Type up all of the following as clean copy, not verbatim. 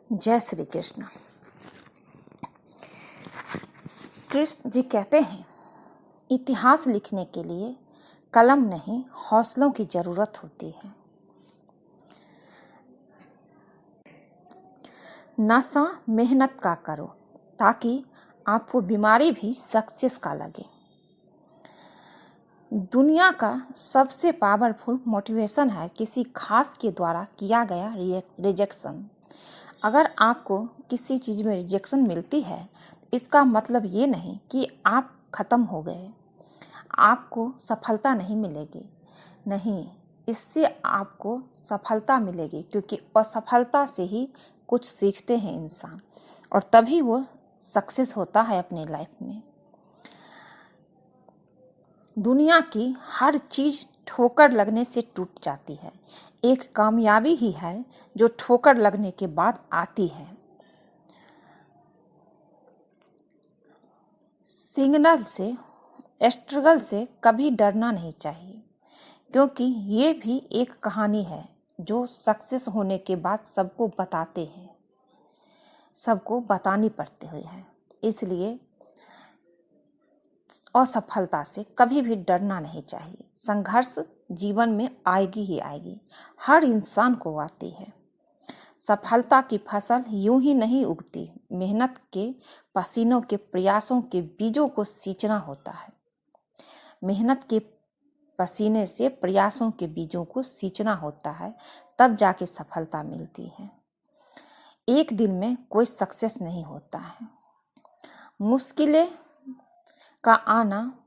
जय श्री कृष्ण। कृष्ण जी कहते हैं, इतिहास लिखने के लिए कलम नहीं हौसलों की जरूरत होती है। नशा मेहनत का करो ताकि आपको बीमारी भी सक्सेस का लगे। दुनिया का सबसे पावरफुल मोटिवेशन है किसी खास के द्वारा किया गया रिजेक्शन। अगर आपको किसी चीज़ में रिजेक्शन मिलती है, इसका मतलब ये नहीं कि आप ख़त्म हो गए, आपको सफलता नहीं मिलेगी। नहीं, इससे आपको सफलता मिलेगी, क्योंकि असफलता से ही कुछ सीखते हैं इंसान, और तभी वो सक्सेस होता है अपने लाइफ में। दुनिया की हर चीज़ ठोकर लगने से टूट जाती है। एक कामयाबी ही है जो ठोकर लगने के बाद आती है। सिग्नल से, स्ट्रगल से कभी डरना नहीं चाहिए, क्योंकि ये भी एक कहानी है जो सक्सेस होने के बाद सबको बताते हैं, सबको बतानी पड़ती हुई है। इसलिए असफलता से कभी भी डरना नहीं चाहिए। संघर्ष जीवन में आएगी ही आएगी, हर इंसान को आती है। सफलता की फसल यूं ही नहीं उगती, मेहनत के, पसीनों के, प्रयासों के बीजों को सींचना होता है। मेहनत के पसीने से प्रयासों के बीजों को सींचना होता है, तब जाके सफलता मिलती है। एक दिन में कोई सक्सेस नहीं होता है। मुश्किलें का आना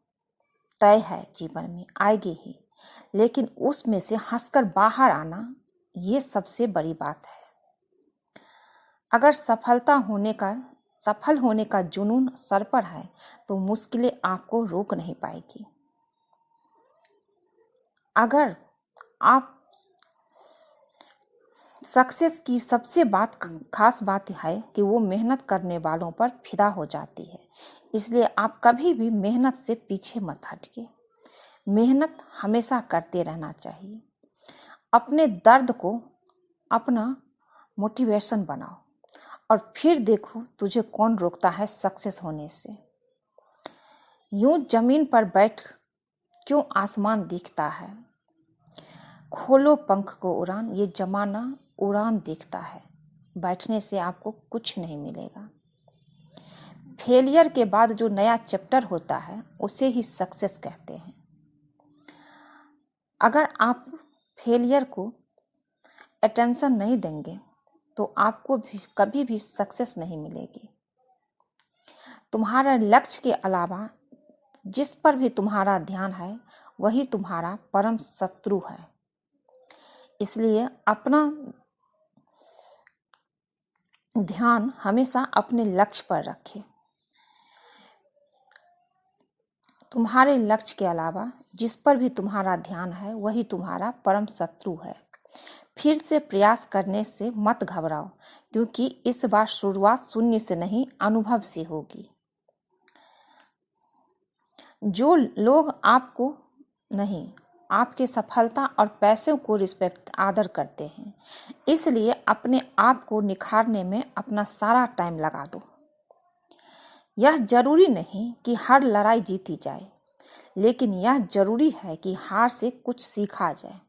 तय है, जीवन में आएगी ही, लेकिन उसमें से हंसकर बाहर आना, ये सबसे बड़ी बात है। अगर सफल होने का जुनून सर पर है, तो मुश्किलें आपको रोक नहीं पाएगी। अगर आप सक्सेस की सबसे खास बात है कि वो मेहनत करने वालों पर फिदा हो जाती है। इसलिए आप कभी भी मेहनत से पीछे मत हटिए। मेहनत हमेशा करते रहना चाहिए। अपने दर्द को अपना मोटिवेशन बनाओ, और फिर देखो तुझे कौन रोकता है सक्सेस होने से। यूं जमीन पर बैठ क्यों आसमान दिखता है, खोलो पंख को उड़ान, ये जमाना उड़ान देखता है। बैठने से आपको कुछ नहीं मिलेगा। फेलियर के बाद जो नया चैप्टर होता है, उसे ही सक्सेस कहते हैं। अगर आप फेलियर को अटेंशन नहीं देंगे, तो आपको भी कभी भी सक्सेस नहीं मिलेगी। तुम्हारा लक्ष्य के अलावा जिस पर भी तुम्हारा ध्यान है, वही तुम्हारा परम शत्रु है। इसलिए अपना ध्यान हमेशा अपने लक्ष्य पर रखें। तुम्हारे लक्ष्य के अलावा जिस पर भी तुम्हारा ध्यान है, वही तुम्हारा परम शत्रु है। फिर से प्रयास करने से मत घबराओ, क्योंकि इस बार शुरुआत शून्य से नहीं, अनुभव से होगी। जो लोग आपको नहीं, आपके सफलता और पैसों को रिस्पेक्ट, आदर करते हैं, इसलिए अपने आप को निखारने में अपना सारा टाइम लगा दो। यह जरूरी नहीं कि हर लड़ाई जीती जाए, लेकिन यह जरूरी है कि हार से कुछ सीखा जाए।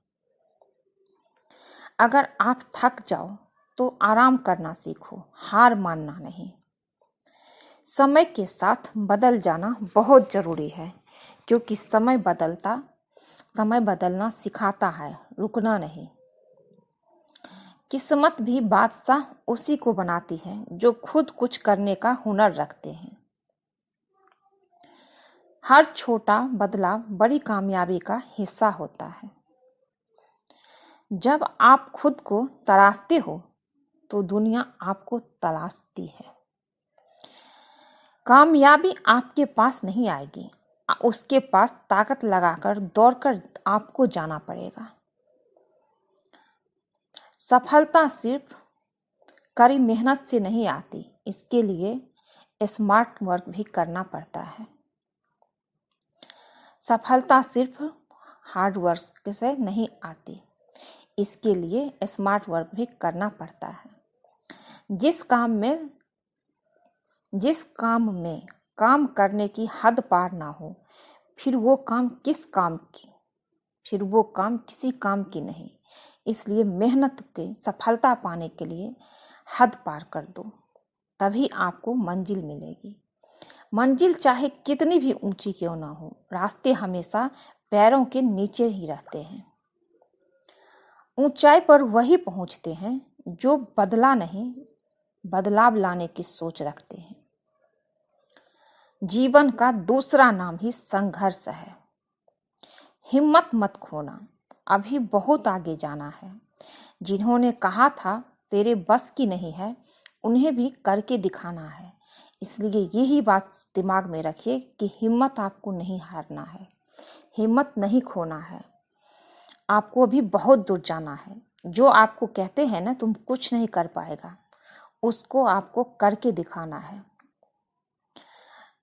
अगर आप थक जाओ तो आराम करना सीखो, हार मानना नहीं। समय के साथ बदल जाना बहुत जरूरी है, क्योंकि समय बदलना सिखाता है, रुकना नहीं। किस्मत भी बादशाह उसी को बनाती है जो खुद कुछ करने का हुनर रखते हैं। हर छोटा बदलाव बड़ी कामयाबी का हिस्सा होता है। जब आप खुद को तराशते हो, तो दुनिया आपको तलाशती है। कामयाबी आपके पास नहीं आएगी, उसके पास ताकत लगाकर दौड़कर आपको जाना पड़ेगा। सफलता सिर्फ कड़ी मेहनत से नहीं आती, इसके लिए स्मार्ट वर्क भी करना पड़ता है। सफलता सिर्फ हार्ड वर्क से नहीं आती, इसके लिए स्मार्ट वर्क भी करना पड़ता है। जिस काम में काम करने की हद पार ना हो, फिर वो काम किसी काम की नहीं। इसलिए मेहनत के सफलता पाने के लिए हद पार कर दो, तभी आपको मंजिल मिलेगी। मंजिल चाहे कितनी भी ऊंची क्यों ना हो, रास्ते हमेशा पैरों के नीचे ही रहते हैं। ऊंचाई पर वही पहुंचते हैं जो बदलाव लाने की सोच रखते हैं। जीवन का दूसरा नाम ही संघर्ष है। हिम्मत मत खोना, अभी बहुत आगे जाना है। जिन्होंने कहा था तेरे बस की नहीं है, उन्हें भी करके दिखाना है। इसलिए यही बात दिमाग में रखिए कि हिम्मत आपको नहीं हारना है, हिम्मत नहीं खोना है। आपको अभी बहुत दूर जाना है। जो आपको कहते हैं ना तुम कुछ नहीं कर पाएगा, उसको आपको करके दिखाना है।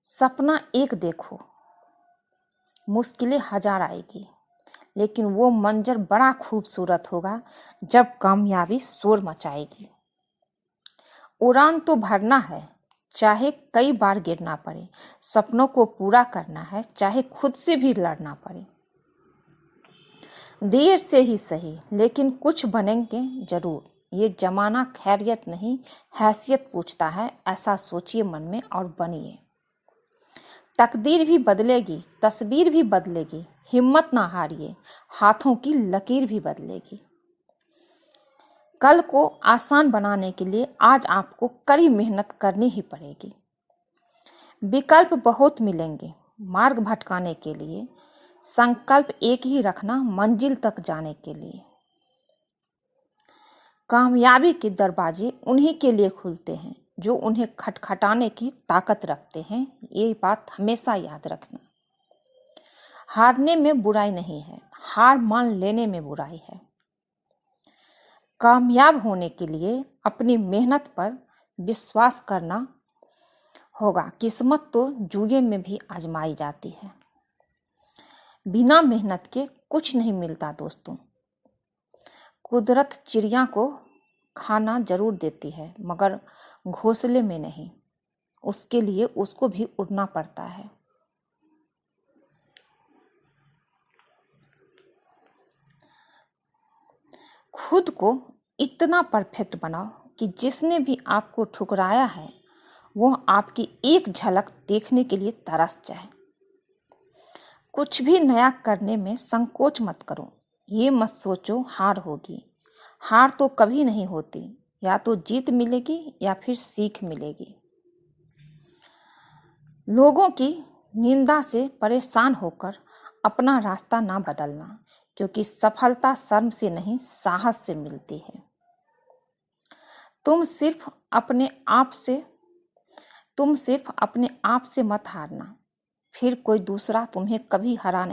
सपना एक देखो, मुश्किलें 1000 आएगी, लेकिन वो मंजर बड़ा खूबसूरत होगा जब कामयाबी शोर मचाएगी। उड़ान तो भरना है, चाहे कई बार गिरना पड़े। सपनों को पूरा करना है, चाहे खुद से भी लड़ना पड़े। देर से ही सही, लेकिन कुछ बनेंगे जरूर। ये जमाना खैरियत नहीं, हैसियत पूछता है। ऐसा सोचिए मन में और बनिए। तकदीर भी बदलेगी, तस्वीर भी बदलेगी। हिम्मत ना हारिए, हाथों की लकीर भी बदलेगी। कल को आसान बनाने के लिए आज आपको कड़ी मेहनत करनी ही पड़ेगी। विकल्प बहुत मिलेंगे मार्ग भटकाने के लिए, संकल्प एक ही रखना मंजिल तक जाने के लिए। कामयाबी के दरवाजे उन्हीं के लिए खुलते हैं जो उन्हें खटखटाने की ताकत रखते हैं। ये बात हमेशा याद रखना। हारने में बुराई नहीं है, हार मान लेने में बुराई है। कामयाब होने के लिए अपनी मेहनत पर विश्वास करना होगा। किस्मत तो जुए में भी आजमाई जाती है। बिना मेहनत के कुछ नहीं मिलता दोस्तों। कुदरत चिड़िया को खाना जरूर देती है, मगर घोंसले में नहीं। उसके लिए उसको भी उड़ना पड़ता है। खुद को इतना परफेक्ट बनाओ कि जिसने भी आपको ठुकराया है वो आपकी एक झलक देखने के लिए तरस जाए। कुछ भी नया करने में संकोच मत करो। ये मत सोचो हार होगी। हार तो कभी नहीं होती, या तो जीत मिलेगी या फिर सीख मिलेगी। लोगों की निंदा से परेशान होकर अपना रास्ता ना बदलना, क्योंकि सफलता शर्म से नहीं साहस से मिलती है। तुम सिर्फ अपने आप से मत हारना, फिर कोई दूसरा तुम्हें कभी हरा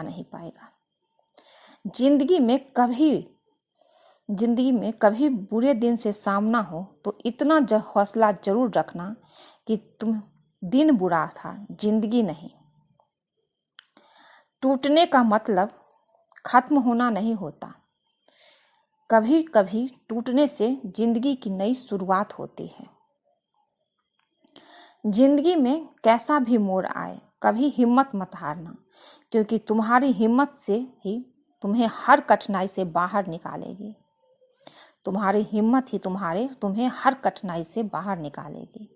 नहीं पाएगा। जिंदगी में कभी बुरे दिन से सामना हो तो इतना हौसला जरूर रखना कि तुम दिन बुरा था, जिंदगी नहीं। टूटने का मतलब खत्म होना नहीं होता। कभी कभी टूटने से जिंदगी की नई शुरुआत होती है। जिंदगी में कैसा भी मोड़ आए, कभी हिम्मत मत हारना, क्योंकि तुम्हारी हिम्मत से ही तुम्हें हर कठिनाई से बाहर निकालेगी। तुम्हारी हिम्मत ही तुम्हें हर कठिनाई से बाहर निकालेगी।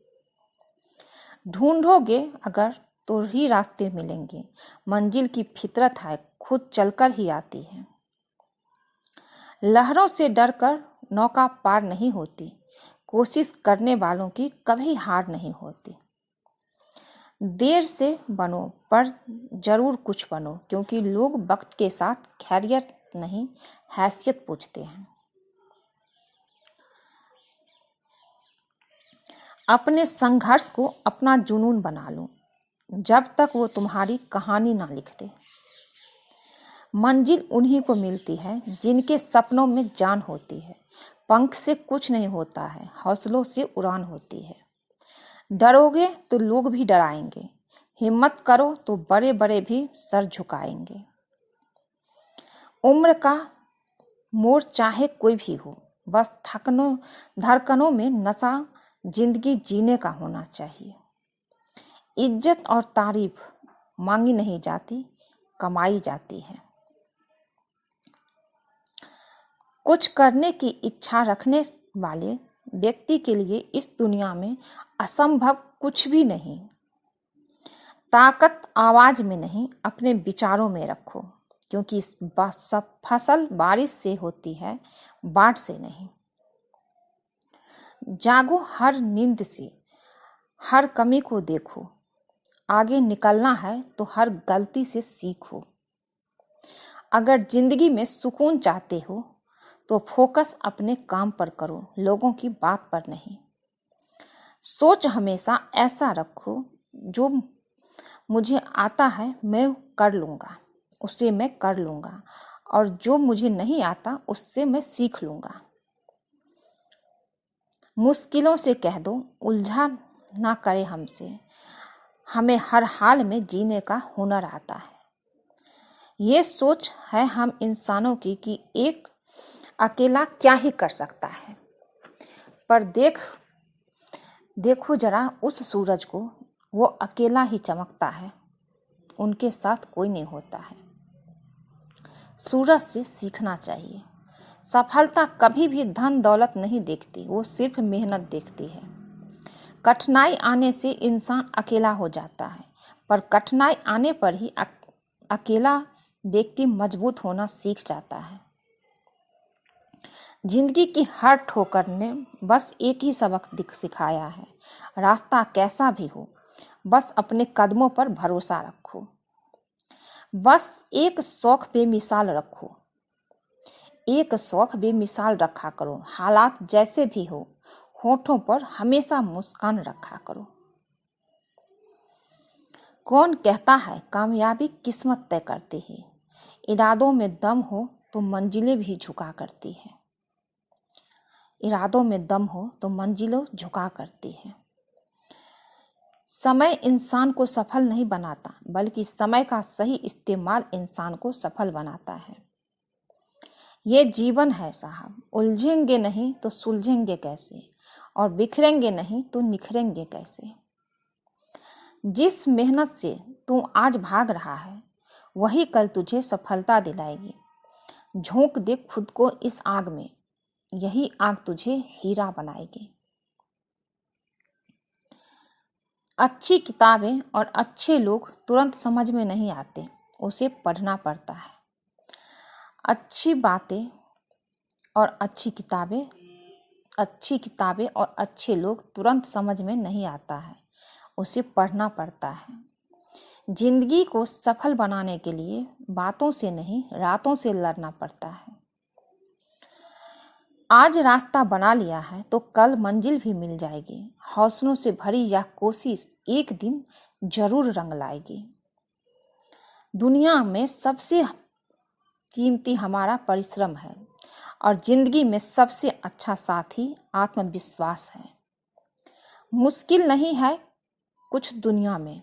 ढूंढोगे अगर तो ही रास्ते मिलेंगे। मंजिल की फितरत है, खुद चलकर ही आती है। लहरों से डरकर नौका पार नहीं होती। कोशिश करने वालों की कभी हार नहीं होती। देर से बनो पर जरूर कुछ बनो, क्योंकि लोग वक्त के साथ खैरियत नहीं हैसियत पूछते हैं। अपने संघर्ष को अपना जुनून बना लो, जब तक वो तुम्हारी कहानी ना लिख दे। मंजिल उन्हीं को मिलती है जिनके सपनों में जान होती है। पंख से कुछ नहीं होता है, हौसलों से उड़ान होती है। डरोगे तो लोग भी डराएंगे, हिम्मत करो तो बड़े बड़े भी सर झुकाएंगे। उम्र का मोर चाहे कोई भी हो, बस धड़कनों में नशा जिंदगी जीने का होना चाहिए। इज्जत और तारीफ मांगी नहीं जाती, कमाई जाती है। कुछ करने की इच्छा रखने वाले व्यक्ति के लिए इस दुनिया में असंभव कुछ भी नहीं। ताकत आवाज में नहीं, अपने विचारों में रखो, क्योंकि सब फसल बारिश से होती है, बाढ़ से नहीं। जागो हर नींद से, हर कमी को देखो। आगे निकलना है तो हर गलती से सीखो। अगर जिंदगी में सुकून चाहते हो तो फोकस अपने काम पर करो, लोगों की बात पर नहीं। सोच हमेशा ऐसा रखो, जो मुझे आता है मैं कर लूँगा, उसे मैं कर लूँगा, और जो मुझे नहीं आता उससे मैं सीख लूँगा। मुश्किलों से कह दो उलझा ना करे हमसे, हमें हर हाल में जीने का हुनर आता है। ये सोच है हम इंसानों की कि एक अकेला क्या ही कर सकता है, पर देखो जरा उस सूरज को, वो अकेला ही चमकता है, उनके साथ कोई नहीं होता है। सूरज से सीखना चाहिए। सफलता कभी भी धन दौलत नहीं देखती, वो सिर्फ मेहनत देखती है। कठिनाई आने से इंसान अकेला हो जाता है, पर कठिनाई आने पर ही अकेला व्यक्ति मजबूत होना सीख जाता है। जिंदगी की हर ठोकर ने बस एक ही सबक सिखाया है, रास्ता कैसा भी हो, बस अपने कदमों पर भरोसा रखो। बस एक शौक बेमिसाल रखो, एक शौक बेमिसाल रखा करो। हालात जैसे भी हो, होठों पर हमेशा मुस्कान रखा करो। कौन कहता है कामयाबी किस्मत तय करती है? इरादों में दम हो तो मंजिलें भी झुका करती है। इरादों में दम हो तो मंजिलें झुका करती है। समय इंसान को सफल नहीं बनाता, बल्कि समय का सही इस्तेमाल इंसान को सफल बनाता है। ये जीवन है साहब, उलझेंगे नहीं तो सुलझेंगे कैसे, और बिखरेंगे नहीं तो निखरेंगे कैसे। जिस मेहनत से तू आज भाग रहा है, वही कल तुझे सफलता दिलाएगी। झोंक दे खुद को इस आग में, यही आग तुझे हीरा बनाएगी। अच्छी किताबें और अच्छे लोग तुरंत समझ में नहीं आते, उसे पढ़ना पड़ता है। अच्छी बातें और अच्छी किताबें और अच्छे लोग तुरंत समझ में नहीं आता है, उसे पढ़ना पड़ता है। जिंदगी को सफल बनाने के लिए बातों से नहीं, रातों से लड़ना पड़ता है। आज रास्ता बना लिया है तो कल मंजिल भी मिल जाएगी। हौसलों से भरी यह कोशिश एक दिन जरूर रंग लाएगी। दुनिया में सबसे कीमती हमारा परिश्रम है, और जिंदगी में सबसे अच्छा साथी आत्मविश्वास है। मुश्किल नहीं है कुछ दुनिया में,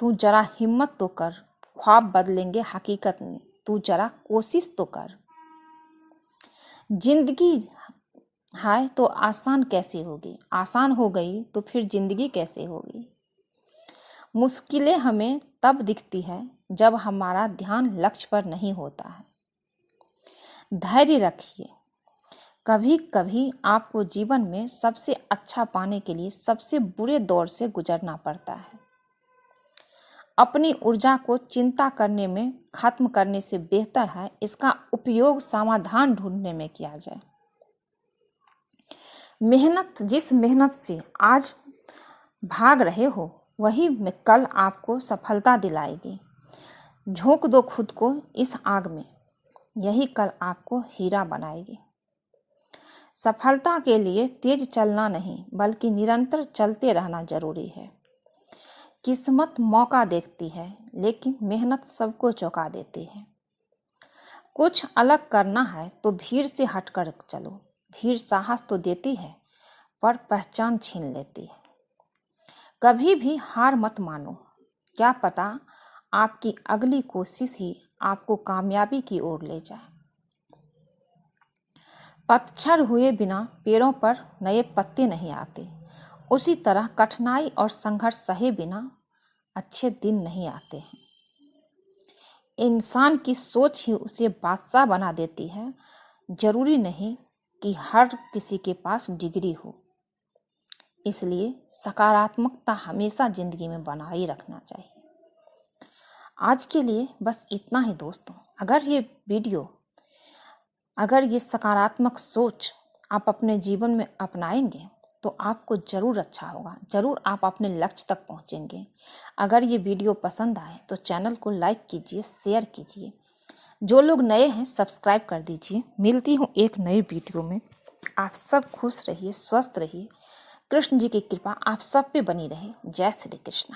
तू जरा हिम्मत तो कर, ख्वाब बदलेंगे हकीकत में, तू जरा कोशिश तो कर। जिंदगी है तो आसान कैसे होगी, आसान हो गई तो फिर जिंदगी कैसे होगी। मुश्किलें हमें तब दिखती है जब हमारा ध्यान लक्ष्य पर नहीं होता है। धैर्य रखिए, कभी कभी आपको जीवन में सबसे अच्छा पाने के लिए सबसे बुरे दौर से गुजरना पड़ता है। अपनी ऊर्जा को चिंता करने में खत्म करने से बेहतर है इसका उपयोग समाधान ढूंढने में किया जाए। जिस मेहनत से आज भाग रहे हो, वही में कल आपको सफलता दिलाएगी। झोंक दो खुद को इस आग में, यही कल आपको हीरा बनाएगी। सफलता के लिए तेज चलना नहीं, बल्कि निरंतर चलते रहना जरूरी है। किस्मत मौका देखती है, लेकिन मेहनत सबको चौंका देती है। कुछ अलग करना है तो भीड़ से हटकर चलो। भीड़ साहस तो देती है, पर पहचान छीन लेती है। कभी भी हार मत मानो, क्या पता आपकी अगली कोशिश ही आपको कामयाबी की ओर ले जाए। पतझड़ हुए बिना पेड़ों पर नए पत्ते नहीं आते, उसी तरह कठिनाई और संघर्ष सहे बिना अच्छे दिन नहीं आते हैं। इंसान की सोच ही उसे बादशाह बना देती है। जरूरी नहीं कि हर किसी के पास डिग्री हो, इसलिए सकारात्मकता हमेशा जिंदगी में बनाए रखना चाहिए। आज के लिए बस इतना ही दोस्तों। अगर ये सकारात्मक सोच आप अपने जीवन में अपनाएंगे तो आपको जरूर अच्छा होगा, जरूर आप अपने लक्ष्य तक पहुंचेंगे। अगर ये वीडियो पसंद आए तो चैनल को लाइक कीजिए, शेयर कीजिए। जो लोग नए हैं सब्सक्राइब कर दीजिए। मिलती हूँ एक नई वीडियो में। आप सब खुश रहिए, स्वस्थ रहिए। कृष्ण जी की कृपा आप सब पे बनी रहे। जय श्री कृष्ण।